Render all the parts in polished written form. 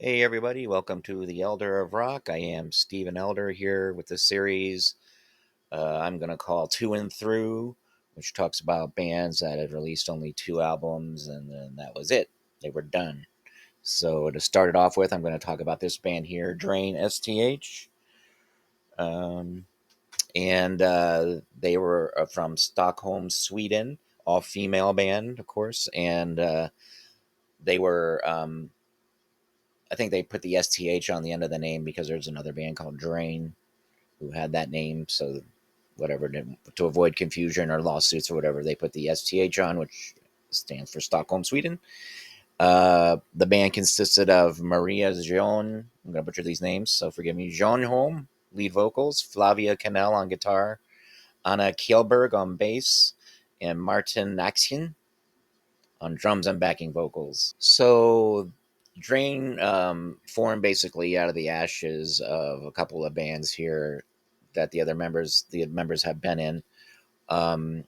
Hey everybody, welcome to the Elder of Rock. I am Stephen Elder here with the series I'm going to call Two and Through, which talks about bands that had released only two albums and then that was it. They were done. So to start it off with, I'm going to talk about this band here, Drain STH. Um, and they were from Stockholm, Sweden, all female band, of course. And they were I think they put the STH on the end of the name because there's another band called Drain who had that name. So, whatever, to avoid confusion or lawsuits or whatever, they put the STH on, which stands for Stockholm, Sweden. The band consisted of Maria Jean, I'm going to butcher these names, so forgive me, Jean Holm, lead vocals, Flavia Canel on guitar, Anna Kjellberg on bass, and Martin Naxien on drums and backing vocals. So Drain formed basically out of the ashes of a couple of bands here that the members have been in. Um,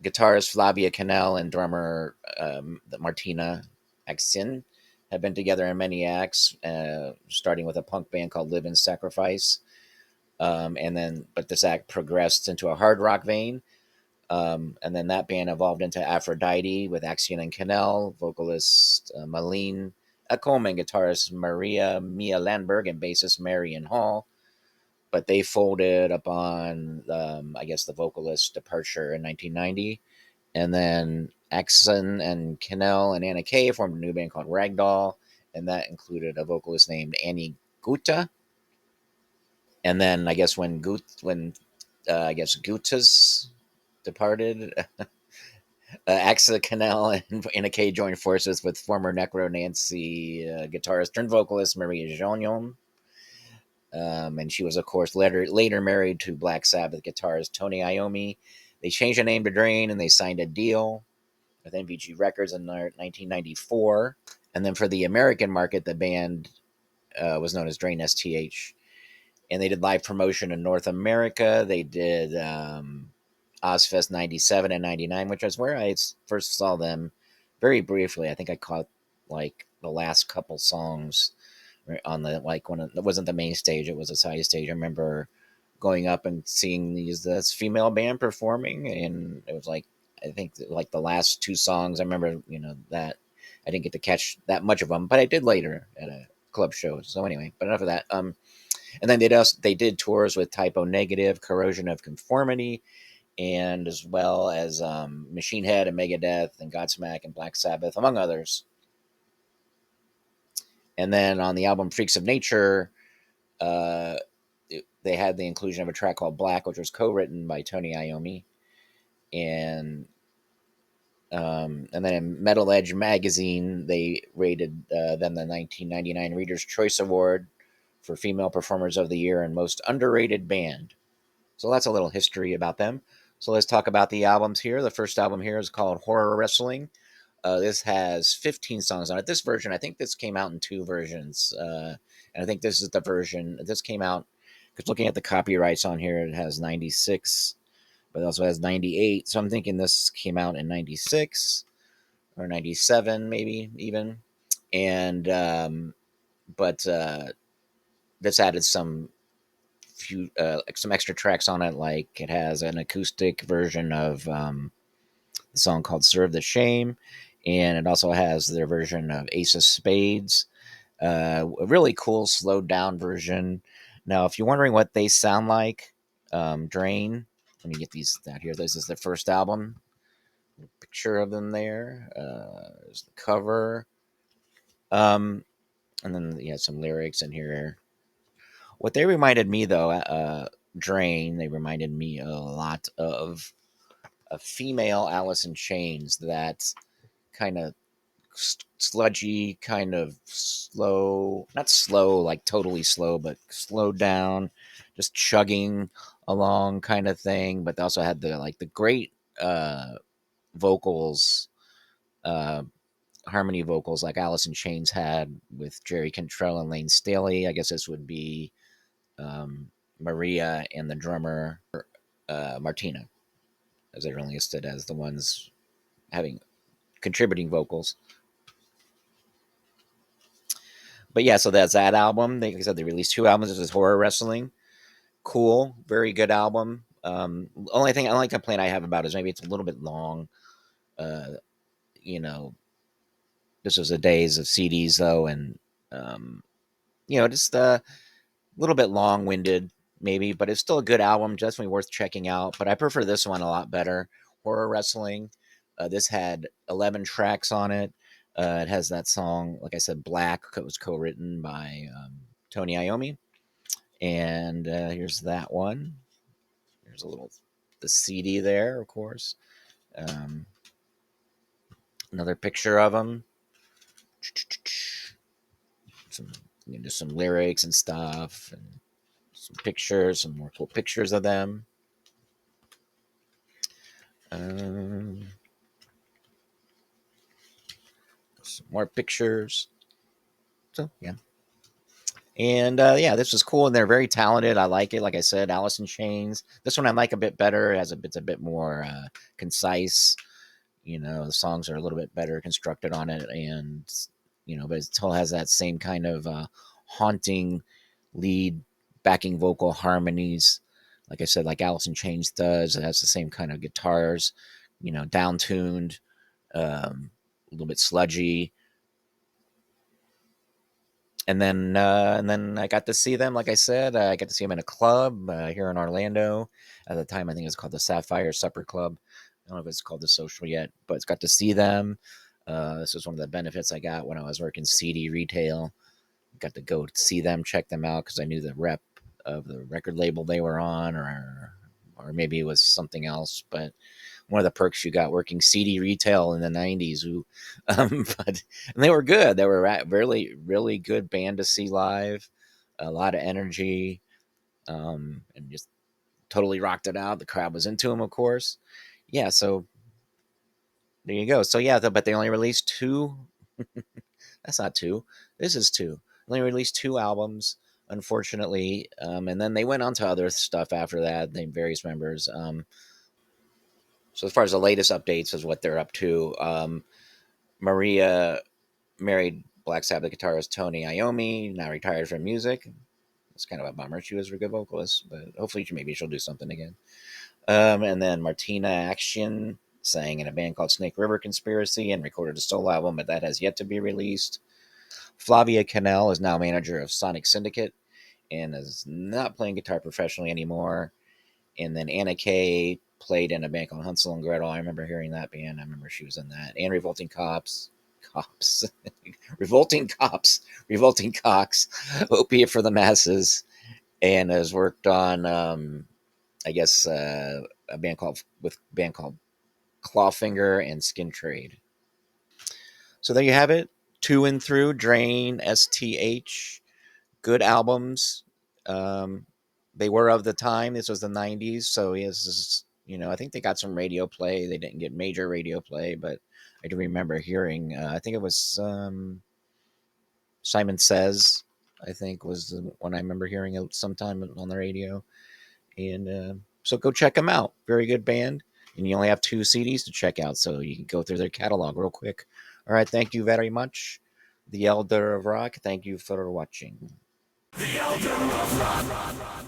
Guitarist Flavia Canel and drummer Martina Axin have been together in many acts, starting with a punk band called Live in Sacrifice. But this act progressed into a hard rock vein. And then that band evolved into Aphrodite with Axion and Canel, vocalist Malene Ekholm, and guitarist Maria Mia Landberg, and bassist Marion Hall. But they folded upon, I guess, the vocalist's departure in 1990. And then Axon and Canel and Anna Kay formed a new band called Ragdoll, and that included a vocalist named Annie Gutta. And then I guess I guess Gutta's departed, Axa Canal and Anna Kay joined forces with former Necro Nancy guitarist turned vocalist Maria Jonion. And she was, of course, later married to Black Sabbath guitarist Tony Iommi. They changed the name to Drain and they signed a deal with NVG Records in 1994. And then for the American market, the band was known as Drain STH. And they did live promotion in North America. They did Ozfest 97 and 99, which was where I first saw them very briefly. I think I caught like the last couple songs on the, like, when it wasn't the main stage, it was a side stage. I remember going up and seeing this female band performing, and it was like, I think like the last two songs, I remember, that I didn't get to catch that much of them, but I did later at a club show. So anyway, but enough of that. And then they did tours with Typo Negative, Corrosion of Conformity, and as well as Machine Head and Megadeth and Godsmack and Black Sabbath, among others. And then on the album Freaks of Nature, uh, they had the inclusion of a track called Black, which was co-written by Tony Iommi. And then in Metal Edge magazine, they rated them the 1999 Reader's Choice Award for Female Performers of the Year and Most Underrated Band. So that's a little history about them. So let's talk about the albums here. The first album here is called Horror Wrestling. This has 15 songs on it. This version, I think this came out in two versions. And I think this is the version, this came out, because looking at the copyrights on here, it has 96, but it also has 98. So I'm thinking this came out in 96 or 97, maybe even. And, but this added some extra tracks on it, like it has an acoustic version of the song called "Serve the Shame," and it also has their version of "Ace of Spades," a really cool slowed down version. Now, if you're wondering what they sound like, Drain. Let me get these out here. This is their first album. Picture of them there. There's the cover. And then you have some lyrics in here. What they reminded me, though, Drain, they reminded me a lot of a female Alice in Chains, that kind of sludgy, kind of slow, not slow, like totally slow, but slowed down, just chugging along kind of thing. But they also had the great vocals, uh, harmony vocals like Alice in Chains had with Jerry Cantrell and Lane Staley. I guess this would be Maria and the drummer Martina, as they're listed as the ones having contributing vocals. But yeah, so that's that album. Like I said, they released two albums. This is Horror Wrestling. Cool, very good album. Only thing, only complaint I have about is maybe it's a little bit long. Uh, you know, this was the days of CDs though, and um, just a little bit long winded maybe, but it's still a good album. Definitely worth checking out. But I prefer this one a lot better. Horror Wrestling. This had 11 tracks on it. It has that song, like I said, Black. It was co-written by Tony Iommi. And here's that one. There's a little the CD there, of course. Um, Another picture of them. Some just some lyrics and stuff, and some pictures, some more cool pictures of them. Um, some more pictures. So yeah, and yeah, this was cool, and they're very talented. I like it. Like I said, Alice in Chains. This one I like a bit better. It's a bit more concise. The songs are a little bit better constructed on it, and but it still has that same kind of haunting lead backing vocal harmonies. Like I said, like Alice in Chains does. It has the same kind of guitars, down tuned, a little bit sludgy. And then I got to see them. Like I said, I got to see them in a club here in Orlando. At the time, I think it was called the Sapphire Supper Club. I don't know if it's called the Social yet, but it's got to see them. This was one of the benefits I got when I was working CD retail. Got to go see them, check them out because I knew the rep of the record label they were on, or maybe it was something else. But one of the perks you got working CD retail in the '90s. But and they were good. They were really, really good band to see live. A lot of energy, and just totally rocked it out. The crowd was into them, of course. Yeah, so there you go. So yeah, but they only released two. That's not two. This is two. They only released two albums, unfortunately, and then they went on to other stuff after that. They various members. So as far as the latest updates is what they're up to. Maria married Black Sabbath guitarist Tony Iommi, now retired from music. It's kind of a bummer. She was a good vocalist, but hopefully maybe she'll do something again. And then Martina Action sang in a band called Snake River Conspiracy and recorded a solo album, but that has yet to be released. Flavia Cannell is now manager of Sonic Syndicate and is not playing guitar professionally anymore. And then Anna Kay played in a band called Hansel and Gretel. I remember hearing that band. I remember she was in that. And Revolting Cops, Revolting Cocks, Opiate for the Masses, and has worked on, I guess, a band called Clawfinger and Skin Trade. So there you have it. To and Through, Drain, STH, good albums. Um, they were of the time. This was the '90s, so yes, I think they got some radio play. They didn't get major radio play, but I do remember hearing. I think it was Simon Says. I think was the one I remember hearing it sometime on the radio, and so go check them out. Very good band, and you only have two CDs to check out, so you can go through their catalog real quick. All right, thank you very much, the Elder of Rock. Thank you for watching. The Elder of Rock.